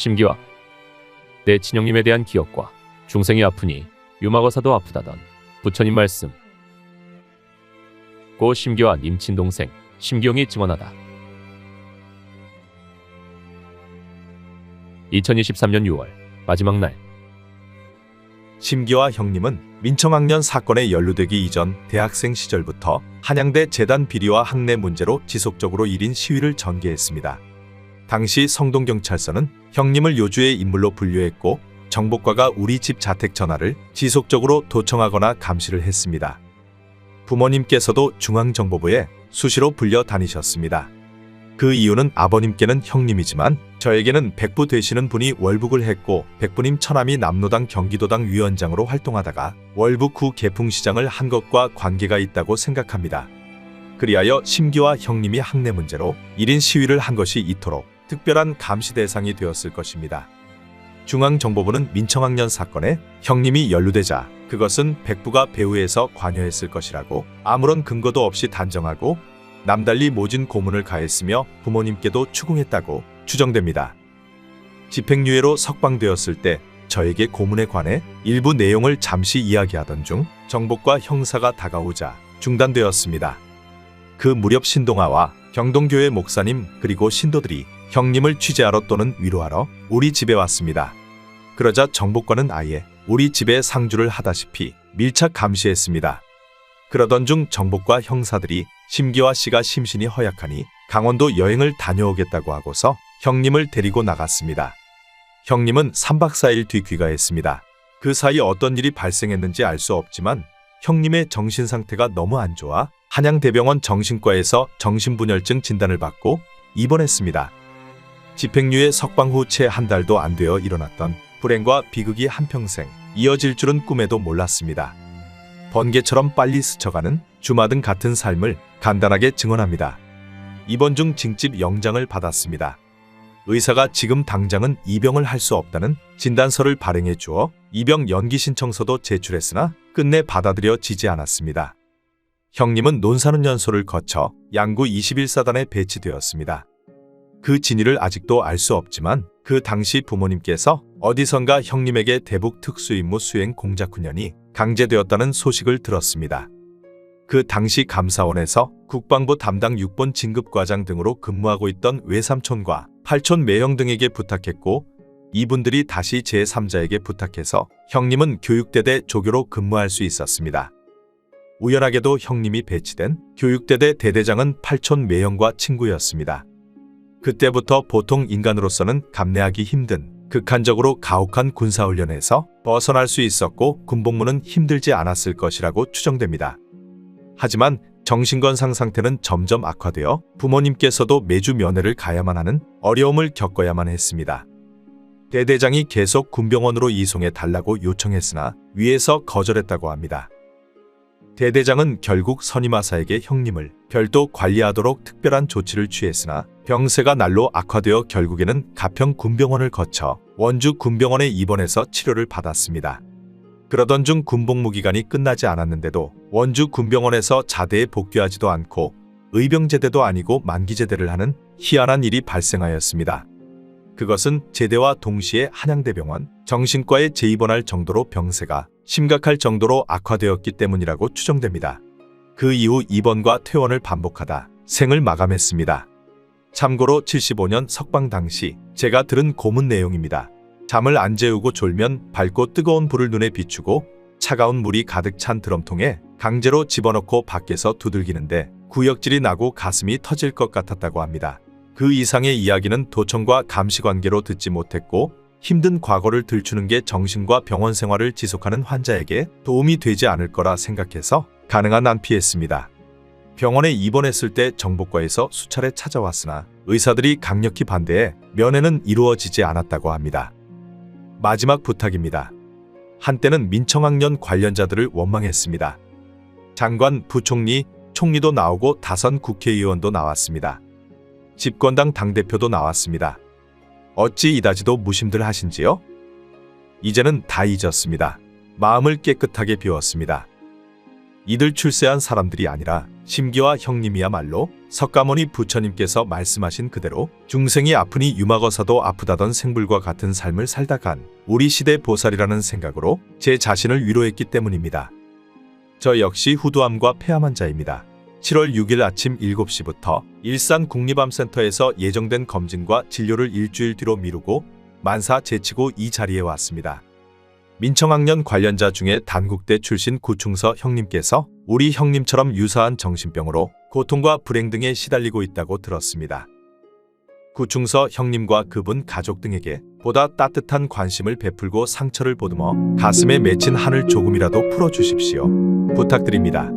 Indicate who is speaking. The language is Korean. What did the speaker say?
Speaker 1: 심기와 내 친형님에 대한 기억과 중생이 아프니 유마거사도 아프다던 부처님 말씀. 고 심기와 님 친동생 심기용이 증언하다. 2023년 6월 마지막 날,
Speaker 2: 심기와 형님은 민청학년 사건에 연루되기 이전 대학생 시절부터 한양대 재단 비리와 학내 문제로 지속적으로 1인 시위를 전개했습니다. 당시 성동경찰서는 형님을 요주의 인물로 분류했고 정보과가 우리 집 자택 전화를 지속적으로 도청하거나 감시를 했습니다. 부모님께서도 중앙정보부에 수시로 불려 다니셨습니다. 그 이유는 아버님께는 형님이지만 저에게는 백부 되시는 분이 월북을 했고 백부님 처남이 남로당 경기도당 위원장으로 활동하다가 월북 후 개풍시장을 한 것과 관계가 있다고 생각합니다. 그리하여 심기와 형님이 학내 문제로 1인 시위를 한 것이 이토록 특별한 감시 대상이 되었을 것입니다. 중앙정보부는 민청학년 사건에 형님이 연루되자 그것은 백부가 배후에서 관여했을 것이라고 아무런 근거도 없이 단정하고 남달리 모진 고문을 가했으며 부모님께도 추궁했다고 추정됩니다. 집행유예로 석방되었을 때 저에게 고문에 관해 일부 내용을 잠시 이야기하던 중 정복과 형사가 다가오자 중단되었습니다. 그 무렵 신동아와 경동교회 목사님 그리고 신도들이 형님을 취재하러 또는 위로하러 우리 집에 왔습니다. 그러자 정복과는 아예 우리 집에 상주를 하다시피 밀착 감시했습니다. 그러던 중 정복과 형사들이 심기와 씨가 심신이 허약하니 강원도 여행을 다녀오겠다고 하고서 형님을 데리고 나갔습니다. 형님은 3박 4일 뒤 귀가했습니다. 그 사이 어떤 일이 발생했는지 알 수 없지만 형님의 정신 상태가 너무 안 좋아 한양대병원 정신과에서 정신분열증 진단을 받고 입원했습니다. 집행유예 석방 후 채 한 달도 안 되어 일어났던 불행과 비극이 한평생 이어질 줄은 꿈에도 몰랐습니다. 번개처럼 빨리 스쳐가는 주마등 같은 삶을 간단하게 증언합니다. 입원 중 징집 영장을 받았습니다. 의사가 지금 당장은 입영을 할 수 없다는 진단서를 발행해 주어 입영 연기 신청서도 제출했으나 끝내 받아들여지지 않았습니다. 형님은 논산훈련소를 거쳐 양구 21사단에 배치되었습니다. 그 진위를 아직도 알 수 없지만 그 당시 부모님께서 어디선가 형님에게 대북 특수임무 수행 공작훈련이 강제되었다는 소식을 들었습니다. 그 당시 감사원에서 국방부 담당 6번 진급과장 등으로 근무하고 있던 외삼촌과 팔촌 매형 등에게 부탁했고 이분들이 다시 제3자에게 부탁해서 형님은 교육대대 조교로 근무할 수 있었습니다. 우연하게도 형님이 배치된 교육대대 대대장은 팔촌 매형과 친구였습니다. 그때부터 보통 인간으로서는 감내하기 힘든 극한적으로 가혹한 군사훈련에서 벗어날 수 있었고 군복무는 힘들지 않았을 것이라고 추정됩니다. 하지만 정신건강 상태는 점점 악화되어 부모님께서도 매주 면회를 가야만 하는 어려움을 겪어야만 했습니다. 대대장이 계속 군병원으로 이송해 달라고 요청했으나 위에서 거절했다고 합니다. 대대장은 결국 선임하사에게 형님을 별도 관리하도록 특별한 조치를 취했으나 병세가 날로 악화되어 결국에는 가평 군병원을 거쳐 원주 군병원에 입원해서 치료를 받았습니다. 그러던 중 군복무 기간이 끝나지 않았는데도 원주 군병원에서 자대에 복귀하지도 않고 의병제대도 아니고 만기제대를 하는 희한한 일이 발생하였습니다. 그것은 제대와 동시에 한양대병원 정신과에 재입원할 정도로 병세가 심각할 정도로 악화되었기 때문이라고 추정됩니다. 그 이후 입원과 퇴원을 반복하다 생을 마감했습니다. 참고로 75년 석방 당시 제가 들은 고문 내용입니다. 잠을 안 재우고 졸면 밝고 뜨거운 불을 눈에 비추고 차가운 물이 가득 찬 드럼통에 강제로 집어넣고 밖에서 두들기는데 구역질이 나고 가슴이 터질 것 같았다고 합니다. 그 이상의 이야기는 도청과 감시관계로 듣지 못했고 힘든 과거를 들추는 게 정신과 병원 생활을 지속하는 환자에게 도움이 되지 않을 거라 생각해서 가능한 한 피했습니다. 병원에 입원했을 때 정복과에서 수차례 찾아왔으나 의사들이 강력히 반대해 면회는 이루어지지 않았다고 합니다. 마지막 부탁입니다. 한때는 민청학년 관련자들을 원망했습니다. 장관, 부총리, 총리도 나오고 다선 국회의원도 나왔습니다. 집권당 당대표도 나왔습니다. 어찌 이다지도 무심들 하신지요? 이제는 다 잊었습니다. 마음을 깨끗하게 비웠습니다. 이들 출세한 사람들이 아니라 심기와 형님이야말로 석가모니 부처님께서 말씀하신 그대로 중생이 아프니 유막어사도 아프다던 생불과 같은 삶을 살다 간 우리 시대 보살이라는 생각으로 제 자신을 위로했기 때문입니다. 저 역시 후두암과 폐암 환자입니다. 7월 6일 아침 7시부터 일산 국립암센터에서 예정된 검진과 진료를 일주일 뒤로 미루고 만사 제치고 이 자리에 왔습니다. 민청학년 관련자 중에 단국대 출신 구충서 형님께서 우리 형님처럼 유사한 정신병으로 고통과 불행 등에 시달리고 있다고 들었습니다. 구충서 형님과 그분 가족 등에게 보다 따뜻한 관심을 베풀고 상처를 보듬어 가슴에 맺힌 한을 조금이라도 풀어주십시오. 부탁드립니다.